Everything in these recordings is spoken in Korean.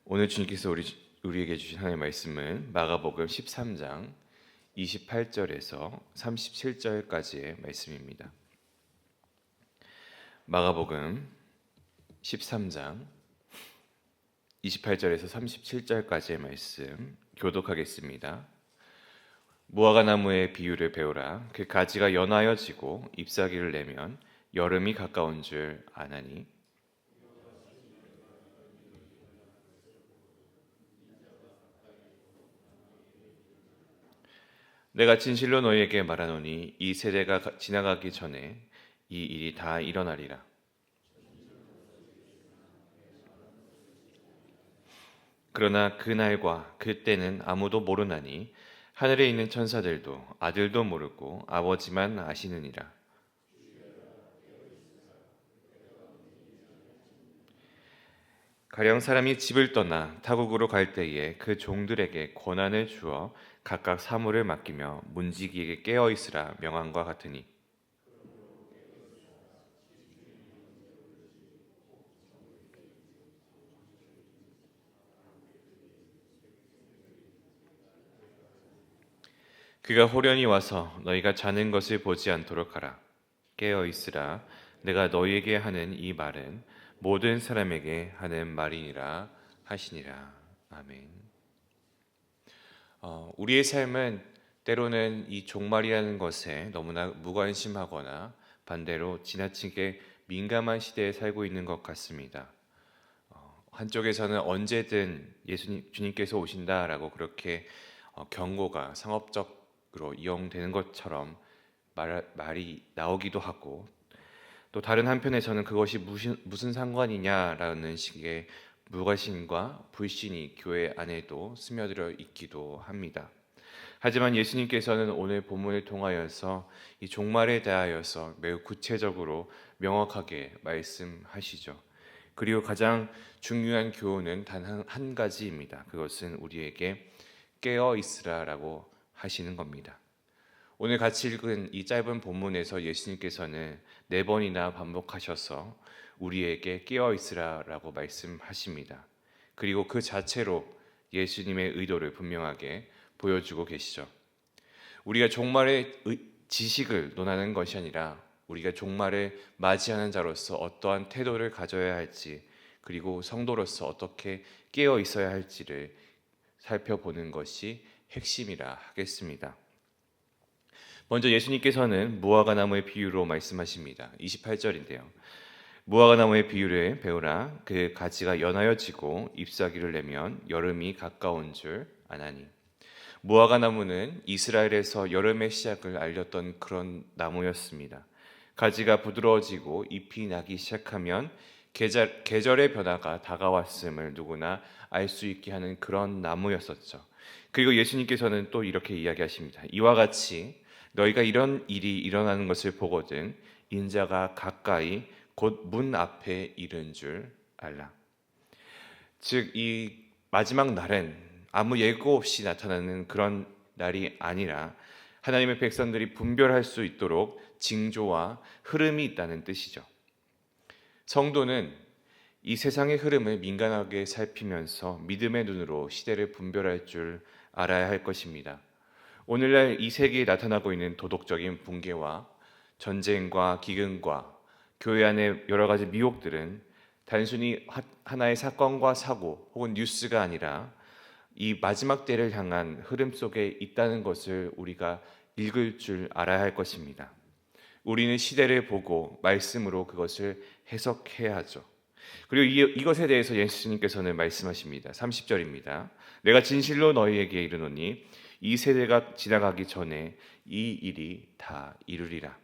오늘 주님께서 우리에게 주신 하나님의 말씀은 마가복음 13장 28절에서 37절까지의 말씀입니다. 마가복음 13장 28절에서 37절까지의 말씀 교독하겠습니다. 무화과 나무의 비유를 배우라. 그 가지가 연하여 지고 잎사귀를 내면 여름이 가까운 줄 아나니 내가 진실로 너희에게 말하노니 이 세대가 지나가기 전에 이 일이 다 일어나리라. 그러나 그날과 그때는 아무도 모르나니 하늘에 있는 천사들도 아들도 모르고 아버지만 아시느니라. 가령 사람이 집을 떠나 타국으로 갈 때에 그 종들에게 권한을 주어 각각 사물을 맡기며 문지기에게 깨어 있으라 명함과 같으니 그가 호련히 와서 너희가 자는 것을 보지 않도록 하라. 깨어 있으라. 내가 너희에게 하는 이 말은 모든 사람에게 하는 말이니라 하시니라. 아멘. 우리의 삶은 때로는 이 종말이라는 것에 너무나 무관심하거나 반대로 지나치게 민감한 시대에 살고 있는 것 같습니다. 한쪽에서는 언제든 주님께서 오신다라고 그렇게 경고가 상업적으로 이용되는 것처럼 말이 나오기도 하고, 또 다른 한편에서는 그것이 무슨 상관이냐라는 식의 무관심과 불신이 교회 안에도 스며들어 있기도 합니다. 하지만 예수님께서는 오늘 본문을 통하여서 이 종말에 대하여서 매우 구체적으로 명확하게 말씀하시죠. 그리고 가장 중요한 교훈은 단 한 가지입니다. 그것은 우리에게 깨어 있으라라고 하시는 겁니다. 오늘 같이 읽은 이 짧은 본문에서 예수님께서는 4번이나 반복하셔서 우리에게 깨어 있으라라고 말씀하십니다. 그리고 그 자체로 예수님의 의도를 분명하게 보여주고 계시죠. 우리가 종말의 지식을 논하는 것이 아니라 우리가 종말을 맞이하는 자로서 어떠한 태도를 가져야 할지, 그리고 성도로서 어떻게 깨어 있어야 할지를 살펴보는 것이 핵심이라 하겠습니다. 먼저 예수님께서는 무화과 나무의 비유로 말씀하십니다. 28절인데요. 무화과 나무의 비유를 배우라. 그 가지가 연하여 지고 잎사귀를 내면 여름이 가까운 줄 아나니. 무화과 나무는 이스라엘에서 여름의 시작을 알렸던 그런 나무였습니다. 가지가 부드러워지고 잎이 나기 시작하면 계절의 변화가 다가왔음을 누구나 알 수 있게 하는 그런 나무였었죠. 그리고 예수님께서는 또 이렇게 이야기하십니다. 이와 같이 너희가 이런 일이 일어나는 것을 보거든 인자가 가까이 곧 문 앞에 이른 줄 알라. 즉 이 마지막 날은 아무 예고 없이 나타나는 그런 날이 아니라 하나님의 백성들이 분별할 수 있도록 징조와 흐름이 있다는 뜻이죠. 성도는 이 세상의 흐름을 민감하게 살피면서 믿음의 눈으로 시대를 분별할 줄 알아야 할 것입니다. 오늘날 이 세계에 나타나고 있는 도덕적인 붕괴와 전쟁과 기근과 교회 안의 여러 가지 미혹들은 단순히 하나의 사건과 사고 혹은 뉴스가 아니라 이 마지막 때를 향한 흐름 속에 있다는 것을 우리가 읽을 줄 알아야 할 것입니다. 우리는 시대를 보고 말씀으로 그것을 해석해야 하죠. 그리고 이것에 대해서 예수님께서는 말씀하십니다. 30절입니다. 내가 진실로 너희에게 이르노니 이 세대가 지나가기 전에 이 일이 다 이루리라.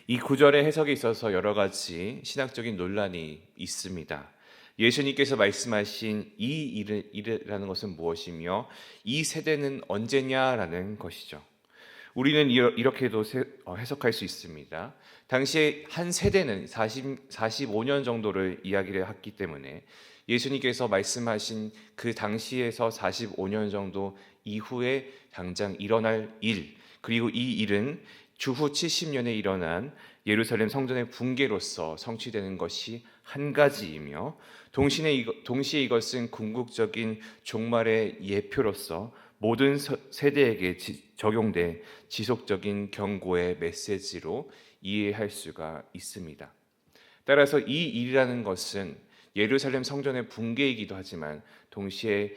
이 구절의 해석에 있어서 여러 가지 신학적인 논란이 있습니다. 예수님께서 말씀하신 이 일이라는 것은 무엇이며 이 세대는 언제냐라는 것이죠. 우리는 이렇게도 해석할 수 있습니다. 당시에 한 세대는 45년 정도를 이야기를 했기 때문에 예수님께서 말씀하신 그 당시에서 45년 정도 이후에 당장 일어날 일, 그리고 이 일은 주후 70년에 일어난 예루살렘 성전의 붕괴로서 성취되는 것이 한 가지이며 동시에 이것은 궁극적인 종말의 예표로서 모든 세대에게 적용돼 지속적인 경고의 메시지로 이해할 수가 있습니다. 따라서 이 일이라는 것은 예루살렘 성전의 붕괴이기도 하지만 동시에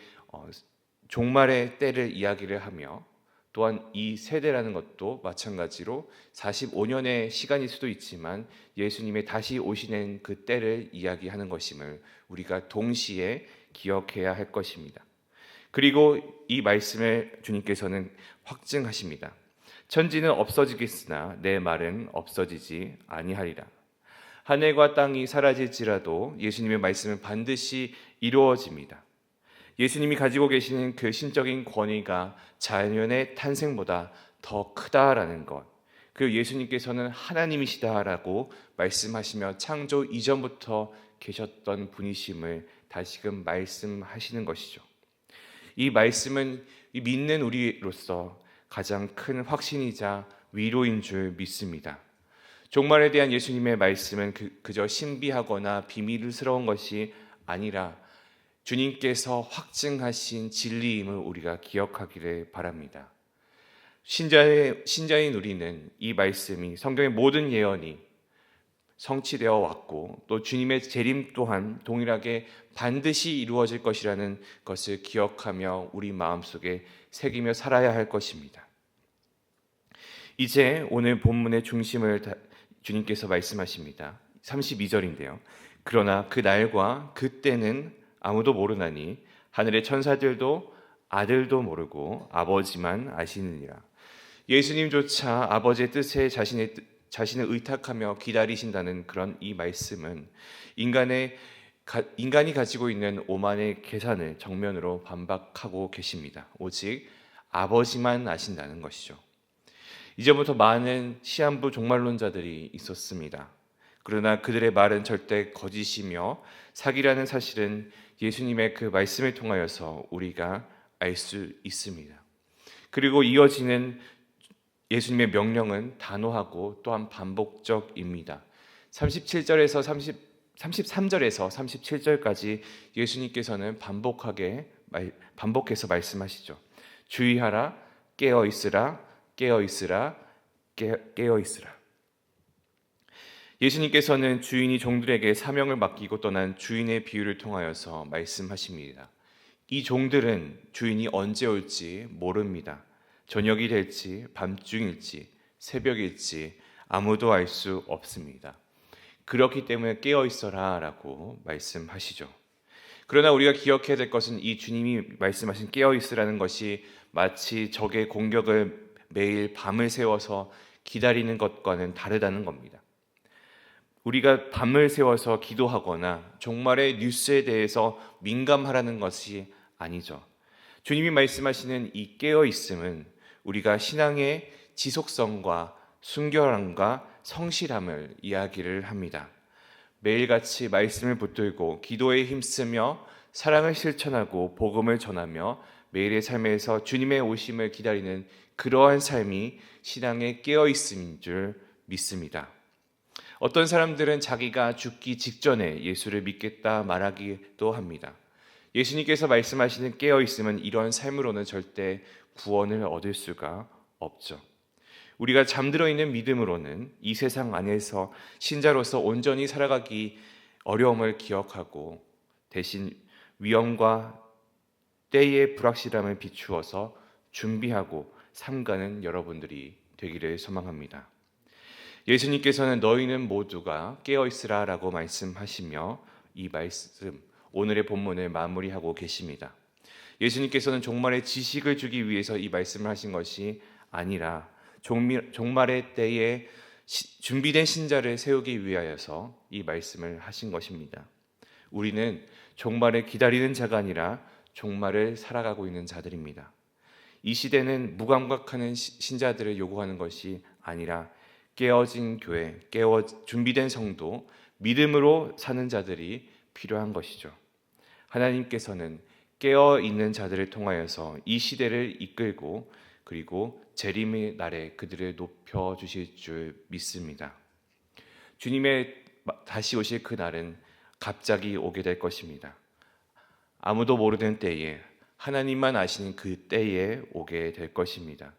종말의 때를 이야기를 하며 또한 이 세대라는 것도 마찬가지로 45년의 시간일 수도 있지만 예수님의 다시 오시는 그 때를 이야기하는 것임을 우리가 동시에 기억해야 할 것입니다. 그리고 이 말씀을 주님께서는 확증하십니다. 천지는 없어지겠으나 내 말은 없어지지 아니하리라. 하늘과 땅이 사라질지라도 예수님의 말씀은 반드시 이루어집니다. 예수님이 가지고 계시는 그 신적인 권위가 자연의 탄생보다 더 크다라는 것, 그리고 예수님께서는 하나님이시다라고 말씀하시며 창조 이전부터 계셨던 분이심을 다시금 말씀하시는 것이죠. 이 말씀은 믿는 우리로서 가장 큰 확신이자 위로인 줄 믿습니다. 종말에 대한 예수님의 말씀은 그저 신비하거나 비밀스러운 것이 아니라 주님께서 확증하신 진리임을 우리가 기억하기를 바랍니다. 신자인 우리는 이 말씀이 성경의 모든 예언이 성취되어 왔고 또 주님의 재림 또한 동일하게 반드시 이루어질 것이라는 것을 기억하며 우리 마음속에 새기며 살아야 할 것입니다. 이제 오늘 본문의 중심을 주님께서 말씀하십니다. 32절인데요. 그러나 그 날과 그 때는 아무도 모르나니 하늘의 천사들도 아들도 모르고 아버지만 아시느니라. 예수님조차 아버지의 뜻에 자신을 의탁하며 기다리신다는 그런 이 말씀은 인간이 가지고 있는 오만의 계산을 정면으로 반박하고 계십니다. 오직 아버지만 아신다는 것이죠. 이제부터 많은 시한부 종말론자들이 있었습니다. 그러나 그들의 말은 절대 거짓이며 사기라는 사실은 예수님의 그 말씀을 통하여서 우리가 알 수 있습니다. 그리고 이어지는 예수님의 명령은 단호하고 또한 반복적입니다. 33절에서 37절까지 예수님께서는 반복해서 말씀하시죠. 주의하라, 깨어 있으라, 깨어 있으라, 깨어 있으라. 예수님께서는 주인이 종들에게 사명을 맡기고 떠난 주인의 비유를 통하여서 말씀하십니다. 이 종들은 주인이 언제 올지 모릅니다. 저녁이 될지 밤중일지 새벽일지 아무도 알 수 없습니다. 그렇기 때문에 깨어 있어라 라고 말씀하시죠. 그러나 우리가 기억해야 될 것은 이 주님이 말씀하신 깨어 있으라는 것이 마치 적의 공격을 매일 밤을 새워서 기다리는 것과는 다르다는 겁니다. 우리가 밤을 새워서 기도하거나 종말의 뉴스에 대해서 민감하라는 것이 아니죠. 주님이 말씀하시는 이 깨어있음은 우리가 신앙의 지속성과 순결함과 성실함을 이야기를 합니다. 매일같이 말씀을 붙들고 기도에 힘쓰며 사랑을 실천하고 복음을 전하며 매일의 삶에서 주님의 오심을 기다리는 그러한 삶이 신앙의 깨어있음인 줄 믿습니다. 어떤 사람들은 자기가 죽기 직전에 예수를 믿겠다 말하기도 합니다. 예수님께서 말씀하시는 깨어있음은 이런 삶으로는 절대 구원을 얻을 수가 없죠. 우리가 잠들어 있는 믿음으로는 이 세상 안에서 신자로서 온전히 살아가기 어려움을 기억하고 대신 위험과 때의 불확실함을 비추어서 준비하고 삼가는 여러분들이 되기를 소망합니다. 예수님께서는 너희는 모두가 깨어있으라 라고 말씀하시며 이 말씀 오늘의 본문을 마무리하고 계십니다. 예수님께서는 종말의 지식을 주기 위해서 이 말씀을 하신 것이 아니라 종말의 때에 준비된 신자를 세우기 위하여서 이 말씀을 하신 것입니다. 우리는 종말을 기다리는 자가 아니라 종말을 살아가고 있는 자들입니다. 이 시대는 무감각하는 신자들을 요구하는 것이 아니라 깨어진 교회, 준비된 성도, 믿음으로 사는 자들이 필요한 것이죠. 하나님께서는 깨어 있는 자들을 통하여서 이 시대를 이끌고 그리고 재림의 날에 그들을 높여 주실 줄 믿습니다. 주님의 다시 오실 그 날은 갑자기 오게 될 것입니다. 아무도 모르는 때에, 하나님만 아시는 그 때에 오게 될 것입니다.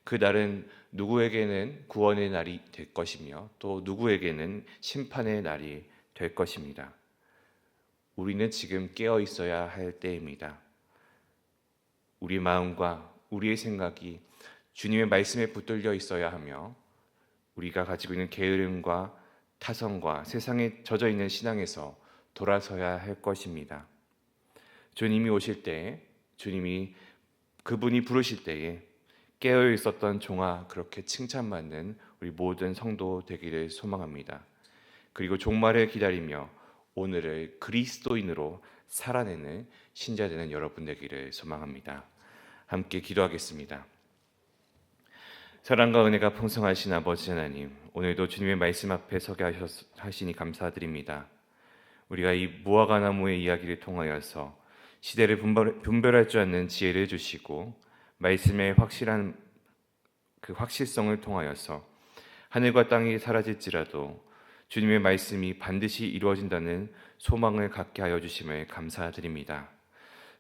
그 날은 누구에게는 구원의 날이 될 것이며 또 누구에게는 심판의 날이 될 것입니다. 우리는 지금 깨어 있어야 할 때입니다. 우리 마음과 우리의 생각이 주님의 말씀에 붙들려 있어야 하며, 우리가 가지고 있는 게으름과 타성과 세상에 젖어 있는 신앙에서 돌아서야 할 것입니다. 주님이 오실 때, 그분이 부르실 때에 깨어 있었던 종아 그렇게 칭찬받는 우리 모든 성도 되기를 소망합니다. 그리고 종말을 기다리며 오늘을 그리스도인으로 살아내는 신자 되는 여러분 되기를 소망합니다. 함께 기도하겠습니다. 사랑과 은혜가 풍성하신 아버지 하나님, 오늘도 주님의 말씀 앞에 서게 하시니 감사드립니다. 우리가 이 무화과나무의 이야기를 통하여서 시대를 분별할 줄 아는 지혜를 주시고, 말씀의 확실한 그 확실성을 통하여서 하늘과 땅이 사라질지라도 주님의 말씀이 반드시 이루어진다는 소망을 갖게 하여 주심을 감사드립니다.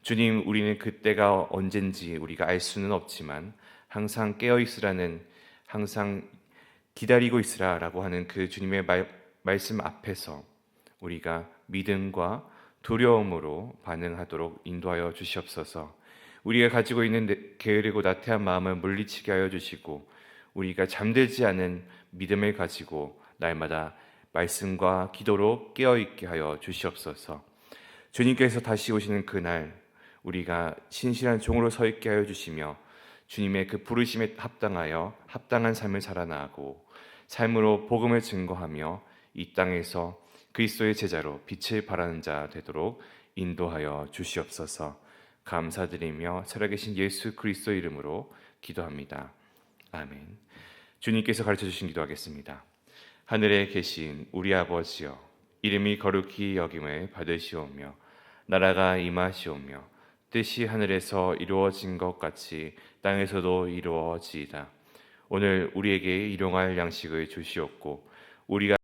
주님, 우리는 그때가 언젠지 우리가 알 수는 없지만 항상 깨어 있으라는, 항상 기다리고 있으라라고 하는 그 주님의 말씀 앞에서 우리가 믿음과 두려움으로 반응하도록 인도하여 주시옵소서. 우리가 가지고 있는 게으르고 나태한 마음을 물리치게 하여 주시고, 우리가 잠들지 않은 믿음을 가지고 날마다 말씀과 기도로 깨어있게 하여 주시옵소서. 주님께서 다시 오시는 그날 우리가 신실한 종으로 서 있게 하여 주시며, 주님의 그 부르심에 합당하여 합당한 삶을 살아나가고 삶으로 복음을 증거하며 이 땅에서 그리스도의 제자로 빛을 발하는 자 되도록 인도하여 주시옵소서. 감사드리며 살아계신 예수 그리스도 이름으로 기도합니다. 아멘. 주님께서 가르쳐 주신 기도하겠습니다. 하늘에 계신 우리 아버지여, 이름이 거룩히 여김을 받으시오며 나라가 임하시오며 뜻이 하늘에서 이루어진 것 같이 땅에서도 이루어지이다. 오늘 우리에게 일용할 양식을 주시옵고 우리가